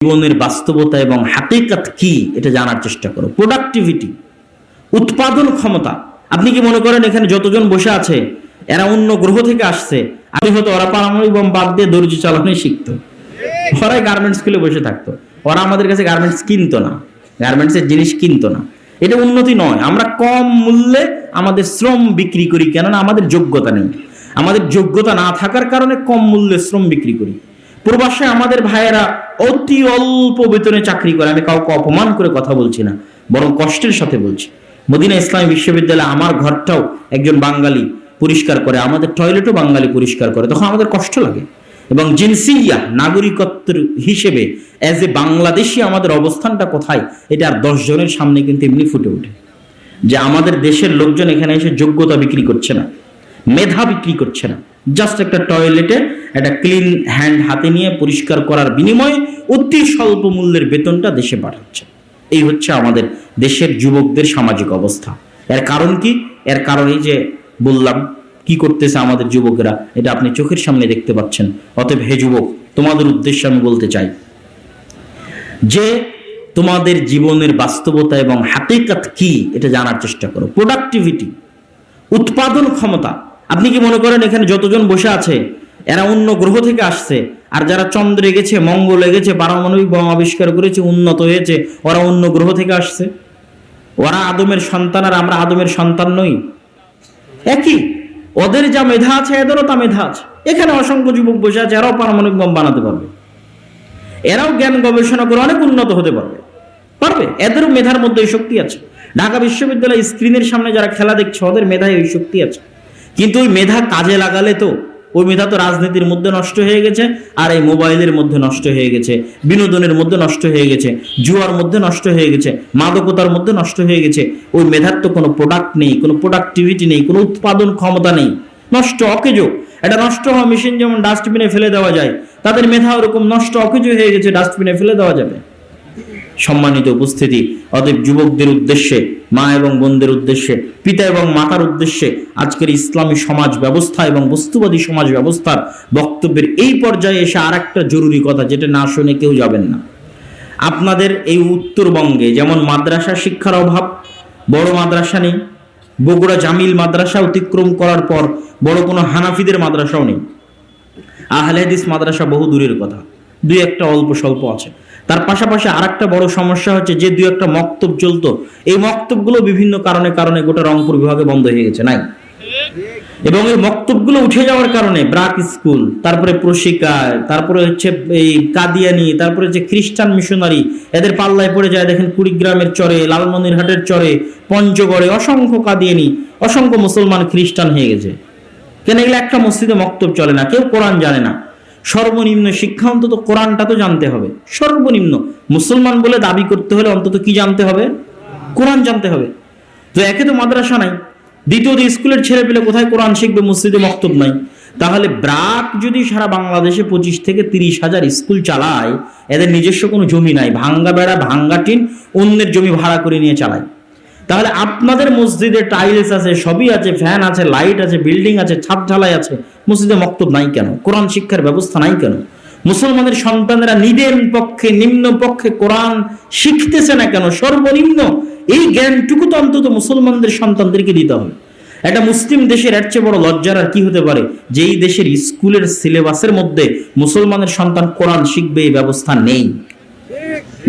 জীবনের বাস্তবতা এবং হাকিকত কি এটা জানার চেষ্টা করো। প্রোডাক্টিভিটি, উৎপাদন ক্ষমতা। আপনি কি মনে করেন এখানে যতজন বসে আছে এরা অন্য গ্রহ থেকে আসছে? আর হয়তো ওরা পারমাণবিক বোম বাদ দিয়ে দর্জি চালানোই শিখতো, ওরাই গার্মেন্টস খুলে বসে থাকতো। ওরা আমাদের কাছে গার্মেন্টস কিনতো না, গার্মেন্টসের জিনিস কিনতো না। এটা উন্নতি নয়। আমরা কম মূল্যে আমাদের শ্রম বিক্রি করি, কেননা আমাদের যোগ্যতা নেই। আমাদের যোগ্যতা না থাকার কারণে কম মূল্যে শ্রম বিক্রি করি। প্রবাসে আমাদের ভাইয়েরা অতি অল্প বেতনে চাকরি করে। আমি কাউকে অপমান করে কথা বলছি না, বরং কষ্টের সাথে বলছি। মদিনা ইসলামী বিশ্ববিদ্যালয়ে আমার ঘরটাও একজন বাঙালি পরিষ্কার করে, আমাদের টয়লেটও বাঙালি পরিষ্কার করে। তখন আমাদের কষ্ট লাগে। এবং জিনসিয়া, নাগরিকত্বের হিসেবে অ্যাজ এ বাংলাদেশি আমাদের অবস্থানটা কোথায়, এটা আর 10 জনের সামনে কিন্তু এমনি ফুটে ওঠে যে আমাদের দেশের লোকজন এখানে এসে যোগ্যতা বিক্রি করছে না, মেধা বিক্রি করছে না। জাস্ট একটা টয়লেটে একটা ক্লিন হ্যান্ড হাতে নিয়ে পরিষ্কার করার বিনিময়ে অতি স্বল্প মূল্যের বেতনটা দেশে পাঠাচ্ছে। এই হচ্ছে আমাদের দেশের যুবকদের সামাজিক অবস্থা। এর কারণ কি? এর কারণ এই যে বললাম, কি করতেছে আমাদের যুবকেরা, এটা আপনি চোখের সামনে দেখতে পাচ্ছেন। অতএব হে যুবক, তোমাদের উদ্দেশ্যে আমি বলতে চাই যে তোমাদের জীবনের বাস্তবতা এবং হাকিকত কি এটা জানার চেষ্টা করো। প্রোডাক্টিভিটি, উৎপাদন ক্ষমতা। আপনি কি মনে করেন এখানে যতজন বসে আছে এরা অন্য গ্রহ থেকে আসছে? আর যারা চন্দ্রে গেছে, মঙ্গলে গেছে, পারমাণবিক বোম আবিষ্কার করেছে, উন্নত হয়েছে, ওরা অন্য গ্রহ থেকে আসছে? ওরা আদমের সন্তান আর আমরা আদমের সন্তান নই? একই। ওদের যা মেধা আছে এদেরও তা মেধা আছে। এখানে অসংখ্য যুবক বসে আছে, এরাও পারমাণবিক বোম বানাতে পারবে, এরাও জ্ঞান গবেষণা করে অনেক উন্নত হতে পারবে। এদেরও মেধার মধ্যে এই শক্তি আছে। ঢাকা বিশ্ববিদ্যালয় স্ক্রিনের সামনে যারা খেলা দেখছে ওদের মেধায় ওই শক্তি আছে। কিন্তু ওই মেধা কাজে লাগালে তো, ওই মেধা তো রাজনীতির মধ্যে নষ্ট হয়ে গেছে, আর এই মোবাইলের মধ্যে নষ্ট হয়ে গেছে, বিনোদনের মধ্যে নষ্ট হয়ে গেছে, জুয়ার মধ্যে নষ্ট হয়ে গেছে, মাদকতার মধ্যে নষ্ট হয়ে গেছে। ওই মেধার তো কোনো প্রোডাক্ট নেই, কোনো প্রোডাক্টিভিটি নেই, কোনো উৎপাদন ক্ষমতা নেই, নষ্ট, অকেজো। এটা নষ্ট হওয়া মেশিন যেমন ডাস্টবিনে ফেলে দেওয়া যায়, তাদের মেধা ওরকম নষ্ট, অকেজো হয়ে গেছে, ডাস্টবিনে ফেলে দেওয়া যাবে। সম্মানিত উপস্থিতি, অতএব যুবকদের উদ্দেশ্যে, মা এবং বোনদের উদ্দেশ্যে, পিতা এবং মাতার উদ্দেশ্যে আজকের ইসলামী সমাজ ব্যবস্থা এবং বস্তুবাদী সমাজ ব্যবস্থার বক্তব্যের এই পর্যায়ে এসে আর একটা জরুরি কথা, যেটা না শুনে কেউ যাবেন না। আপনাদের এই উত্তরবঙ্গে যেমন মাদ্রাসা শিক্ষার অভাব, বড় মাদ্রাসা নেই। বগুড়া জামিল মাদ্রাসা অতিক্রম করার পর বড় কোনো হানাফিদের মাদ্রাসাও নেই। আহলে হাদিস মাদ্রাসা বহু দূরের কথা, দুই একটা অল্প স্বল্প আছে। তার পাশাপাশি আর একটা বড় সমস্যা হচ্ছে যে দুই একটা মক্তব চলতো, এই মক্তবগুলো বিভিন্ন কারণে গোটা রংপুর বিভাগে বন্ধ হয়ে গেছে, নাই। এবং এই মক্তবগুলো উঠে যাওয়ার কারণে ব্রাক স্কুল, তারপরে প্রশিকায়, তারপরে হচ্ছে এই কাদিয়ানি, তারপরে যে খ্রিস্টান মিশনারি, এদের পাল্লায় পড়ে যায়। দেখেন কুড়িগ্রামের চরে, লালমনিরহাটের চরে, পঞ্চগড়ে অসংখ্য কাদিয়ানি, অসংখ্য মুসলমান খ্রিস্টান হয়ে গেছে। কেন? এগুলো একটা মসজিদে মক্তব চলে না, কেউ কোরআন জানে না। সর্বনিম্ন শিক্ষা অন্তত কোরআনটা তো জানতে হবে। সর্বনিম্ন মুসলমান বলে দাবি করতে হলে অন্তত কি জানতে হবে? কোরআন জানতে হবে। তো একে তো মাদ্রাসা নাই, দ্বিতীয়ত স্কুলের ছেলে পেলে কোথায় কোরআন শিখবে? মসজিদে মক্তব নাই। তাহলে ব্রাক যদি সারা বাংলাদেশে 25 থেকে 30 হাজার স্কুল চালায়, এদের নিজস্ব কোনো জমি নাই, ভাঙ্গা বেড়া, ভাঙ্গা টিন, অন্যের জমি ভাড়া করে নিয়ে চালায়। তাহলে আপনাদের মসজিদে টাইলস আছে, সবই আছে, ফ্যান আছে, লাইট আছে, বিল্ডিং আছে, ছাদ ঢালাই আছে, মসজিদে মক্তব নাই কেন? কোরআন শিক্ষার ব্যবস্থা নাই কেন? মুসলমানের সন্তানেরা নিম্ন পক্ষে কোরআন শিখতেছে না কেন? সর্বনিম্ন এই জ্ঞানটুকু তো অন্তত মুসলমানদের সন্তানদেরকে দিতে হবে। একটা মুসলিম দেশের এর চেয়ে বড় লজ্জার আর কি হতে পারে, যে এই দেশের স্কুলের সিলেবাসের মধ্যে মুসলমানের সন্তান কোরআন শিখবে এই ব্যবস্থা নেই,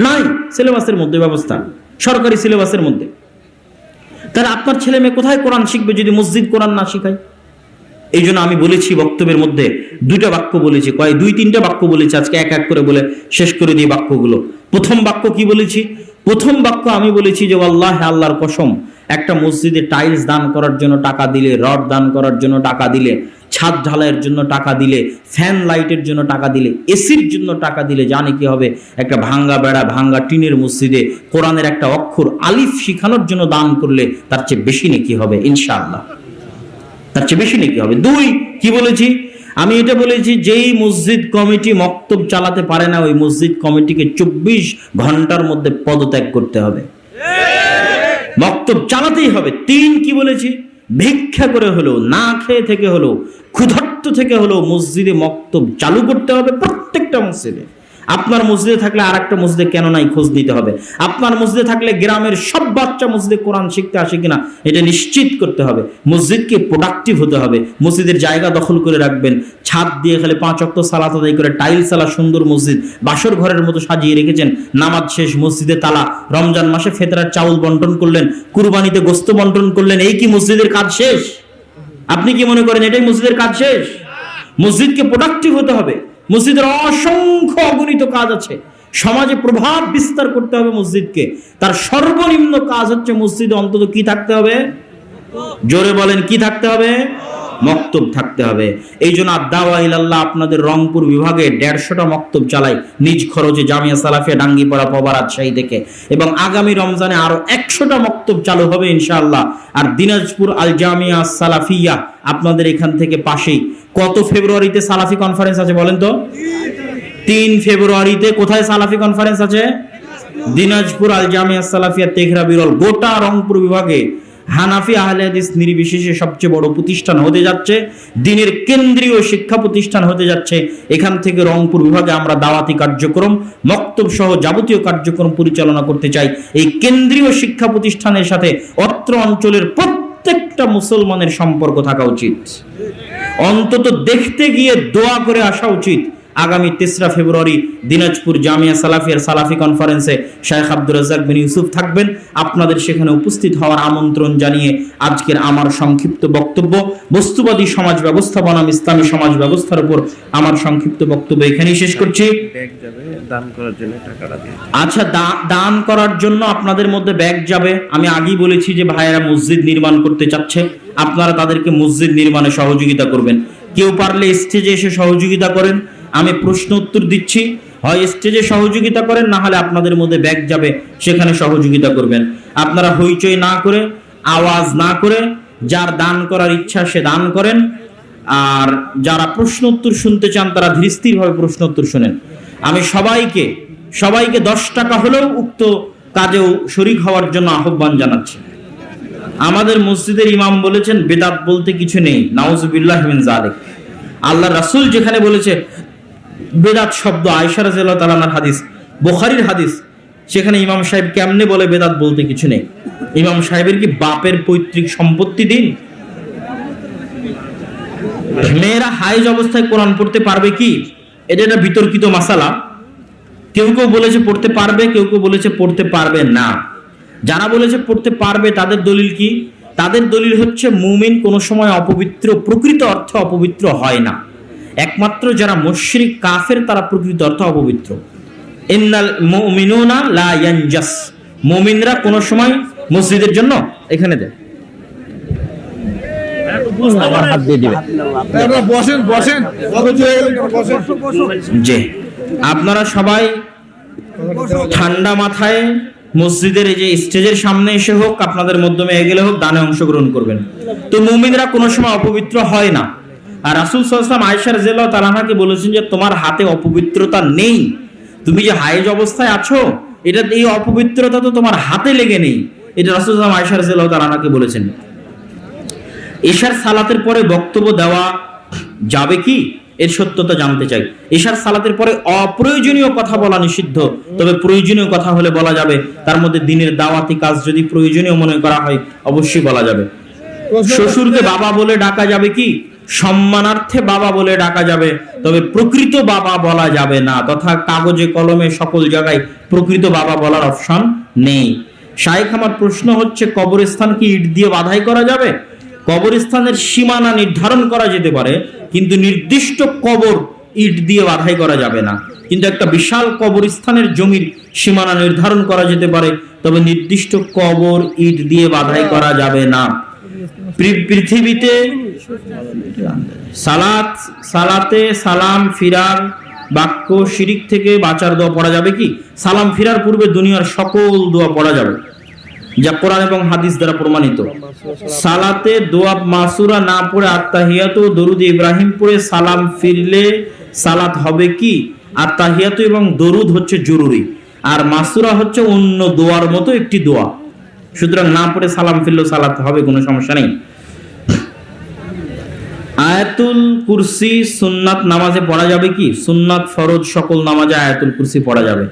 নাই সিলেবাসের মধ্যে ব্যবস্থা, সরকারি সিলেবাসের মধ্যে। তাহলে আপনার ছেলে মেয়ে কোথায় কোরআন শিখবে যদি মসজিদ কোরআন না শিখায়? এই জন্য আমি বলেছি বক্তব্যের মধ্যে দুইটা বাক্য বলেছি, দুই তিনটা বাক্য বলেছি, আজকে এক এক করে বলে শেষ করে দিই বাক্যগুলো। প্রথম বাক্য কি বলেছি? প্রথম বাক্য আমি বলেছি যে আল্লাহর কসম, একটা মসজিদে টাইলস দান করার জন্য টাকা দিলে, রড দান করার জন্য টাকা দিলে, ছাদ ঢালাইয়ের জন্য টাকা দিলে, ফ্যান লাইটের জন্য টাকা দিলে, এসির জন্য টাকা দিলে, জানে কি হবে? একটা ভাঙ্গা বেড়া, ভাঙ্গা টিনের মসজিদে কোরআনের একটা অক্ষর আলিফ শিখানোর জন্য দান করলে তার চেয়ে বেশি নেকি হবে ইনশাআল্লাহ, তার চেয়ে বেশি নেকি হবে। দুই, কি বলেছি আমি? এটা বলেছি যেই মসজিদ কমিটি মক্তব চালাতে পারে না, ওই মসজিদ কমিটিকে 24 ঘন্টার মধ্যে পদত্যাগ করতে হবে, মক্তব চালাতেই হবে। তিন, কি বলেছি? ভিক্ষা করে হলেও, না খেয়ে থেকে হলেও, ক্ষুধার্ত থেকে হলেও মসজিদে মক্তব চালু করতে হবে প্রত্যেকটা মসজিদে। আপনার মসজিদে থাকলে আর একটা মসজিদে কেন নাই খোঁজ নিতে হবে। আপনার মসজিদে থাকলে গ্রামের সব বাচ্চা মসজিদে কোরআন শিখতে আসে কিনা এটা নিশ্চিত করতে হবে। মসজিদকে প্রোডাক্টিভ হতে হবে। মসজিদের জায়গা দখল করে রাখবেন, ছাদ দিয়ে খালি 5 ওয়াক্ত সালাত আদায় করে টাইলস আলা সুন্দর মসজিদ বাসর ঘরের মতো সাজিয়ে রেখেছেন। নামাজ শেষ, মসজিদে তালা। রমজান মাসে ফেতরার চাউল বন্টন করলেন, কুরবানিতে গোস্ত বন্টন করলেন, এই কি মসজিদের কাজ শেষ? আপনি কি মনে করেন এটাই মসজিদের কাজ শেষ? মসজিদকে প্রোডাক্টিভ হতে হবে। মসজিদের অসংখ্য অগণিত কাজ আছে, সমাজে প্রভাব বিস্তার করতে হবে মসজিদকে। তার সর্বনিম্ন কাজ হচ্ছে মসজিদে অন্তত কি থাকতে হবে? জোরে বলেন, কি থাকতে হবে? মক্তব থাকতে হবে। এই জন্য আদ-দাওয়া ইলাল্লাহ আপনাদের রংপুর বিভাগে 150টা মক্তব চালায় নিজ খরচে, জামিয়া সালাফিয়া ডাঙ্গিপাড়া পবা রাজশাহী থেকে। এবং আগামী রমজানে আরো 100টা মক্তব চালু হবে ইনশাআল্লাহ। আর দিনাজপুর আল জামিয়া সালাফিয়া আপনাদের এখান থেকে পাশেই। কত ফেব্রুয়ারিতে সালাফি কনফারেন্স আছে বলেন তো? 3 ফেব্রুয়ারিতে কোথায় সালাফি কনফারেন্স আছে? দিনাজপুর আল জামিয়া সালাফিয়া তেঘরা বিরল। গোটা রংপুর বিভাগে হানাফি আহলে হাদিস নির্বিশেষে সবচেয়ে বড় প্রতিষ্ঠান হতে যাচ্ছে, দিনের কেন্দ্রীয় শিক্ষা প্রতিষ্ঠান হতে যাচ্ছে। এখান থেকে রংপুর বিভাগে আমরা দাওয়াতি কার্যক্রম, মক্তব সহ যাবতীয় কার্যক্রম পরিচালনা করতে চাই। এই কেন্দ্রীয় শিক্ষা প্রতিষ্ঠানের সাথে অত্র অঞ্চলের প্রত্যেকটা মুসলমানের সম্পর্ক থাকা উচিত। অন্তত দেখতে গিয়ে দোয়া করে আসা উচিত। আগামী 3রা ফেব্রুয়ারি দিনাজপুর জামিয়া সালাফিয়ার সালাফি কনফারেন্সে শেখ আব্দুর রাজ্জাক বিন ইউসুফ থাকবেন। আপনাদের সেখানে উপস্থিত হওয়ার আমন্ত্রণ জানিয়ে আজকের আমার সংক্ষিপ্ত বক্তব্য, বস্তুবাদী সমাজ ব্যবস্থা বনাম ইসলামী সমাজ ব্যবস্থার উপর আমার সংক্ষিপ্ত বক্তব্য এখানেই শেষ করছি। আচ্ছা, দান করার জন্য আপনাদের মধ্যে ব্যাগ যাবে। আমি আগেই বলেছি যে ভাইয়েরা মসজিদ নির্মাণ করতে চাচ্ছে, আপনারা তাদেরকে মসজিদ নির্মাণে সহযোগিতা করবেন। কেউ পারলে স্টেজে এসে সহযোগিতা করেন। আমি প্রশ্ন উত্তর দিচ্ছি, হয় স্টেজে সহযোগিতা করেন, না হলে আপনাদের মধ্যে ব্যাগ যাবে, সেখানে সহযোগিতা করবেন। আপনারা হইচই না করে, আওয়াজ না করে, যার দান করার ইচ্ছা সে দান করেন। আর যারা প্রশ্ন উত্তর শুনতে চান তারা ধীরস্থির ভাবে প্রশ্ন উত্তর শুনেন। আমি সবাইকে 10 টাকা হলেও উক্ত কাজেও শরীক হওয়ার জন্য আহ্বান জানাচ্ছি। আমাদের মসজিদের ইমাম বলেছেন বেদাত বলতে কিছু নেই, নাউজুবিল্লাহ মিন যালিক। আল্লাহ রাসূল যেখানে বলেছে বেদাত শব্দ, আয়েশা রাদিয়াল্লাহু তাআলা আনহার হাদিস, বুখারীর হাদিস, সেখানে ইমাম সাহেব কেমনে বলে বেদাত বলতে কিছু নেই? ইমাম সাহেবের কি বাপের পৈতৃক সম্পত্তি দিন? মেয়েরা হাইজ অবস্থায় কোরআন পড়তে পারবে কি? এটা একটা বিতর্কিত মাসালা। কেউ বলেছে পড়তে পারবে, কেউ বলেছে পড়তে পারবে না। যারা বলেছে পড়তে পারবে তাদের দলিল কি? তাদের দলিল হচ্ছে মুমিন কোনো সময় অপবিত্র, প্রকৃত অর্থে অপবিত্র হয় না। একমাত্র যারা মুশরিক কাফের তারা প্রকৃত অর্থে অপবিত্র। ইন্নাল মুমিনুনা লা ইয়ানজাস, মুমিনরা কোনো সময় মসজিদের জন্য এখানে দেয়। জি, আপনারা সবাই ঠান্ডা মাথায় মসজিদের এই যে স্টেজের সামনে এসে হোক, আপনাদের মাধ্যমে এগেলে হোক, দানে অংশগ্রহণ করবেন। তো মুমিনরা কোনো সময় অপবিত্র হয় না। আর রাসূল সাল্লাল্লাহু আলাইহি ওয়াসাল্লাম আয়েশা রাদিয়াল্লাহু তাআলা আনহাকে বলেছেন যে তোমার হাতে অপবিত্রতা নেই, তুমি যে হায়েজ অবস্থায় আছো, এটা এই অপবিত্রতা তো তোমার হাতে লেগে নেই। এটা রাসূল সাল্লাল্লাহু আলাইহি ওয়াসাল্লাম আয়েশা রাদিয়াল্লাহু তাআলা আনহাকে বলেছেন। ইশার সালাতের পরে বক্তব্য দেওয়া যাবে কি, এর সত্যতা জানতে চাই। ইশার সালাতের পরে অপ্রয়োজনীয় কথা বলা নিষিদ্ধ, তবে প্রয়োজনীয় কথা হলে বলা যাবে। তার মধ্যে দিনের দাওয়াতি কাজ যদি প্রয়োজনীয় মনে করা হয় অবশ্যই বলা যাবে। শ্বশুরকে বাবা বলে ডাকা যাবে কি? সম্মানার্থে বাবা বলে ডাকা যাবে, তবে প্রকৃত বাবা বলা যাবে না, তথা কাগজে কলমে সকল জায়গায় প্রকৃত বাবা বলার অপশন নেই। শাইখ, আমার প্রশ্ন হচ্ছে কবরস্থান কি ইট দিয়ে বাধাই করা যাবে? কবরস্থানের সীমানা নির্ধারণ করা যেতে পারে, কিন্তু নির্দিষ্ট কবর ইট দিয়ে বাধাই করা যাবে না। কিন্তু একটা বিশাল কবরস্থানের জমির সীমানা নির্ধারণ করা যেতে পারে, তবে নির্দিষ্ট কবর ইট দিয়ে বাধাই করা যাবে না। পৃথিবীতে সালাতে সালাম ফিরার বাক্য শিরিক থেকে বাঁচার দোয়া পড়া যাবে কি? সালাম ফিরার পূর্বে দুনিয়ার সকল দোয়া পড়া যাবে, যা কোরআন এবং হাদিস দ্বারা প্রমাণিত। সালাতে দোয়া মাসুরা না পড়ে আত্তাহিয়াত ও দরুদ ইব্রাহিম পড়ে সালাম ফিরলে সালাত হবে কি? আত্তাহিয়াত এবং দরুদ হচ্ছে জরুরি, আর মাসুরা হচ্ছে অন্য দোয়ার মতো একটি দোয়া। সুতরাং না পড়ে সালাম ফিরলেও সালাত হবে, কোনো সমস্যা নেই। আয়াতুল কুরসি সুন্নাত নামাজে পড়া যাবে কি? সুন্নাত ফরজ সকল নামাজে আয়াতুল কুরসি পড়া যাবে।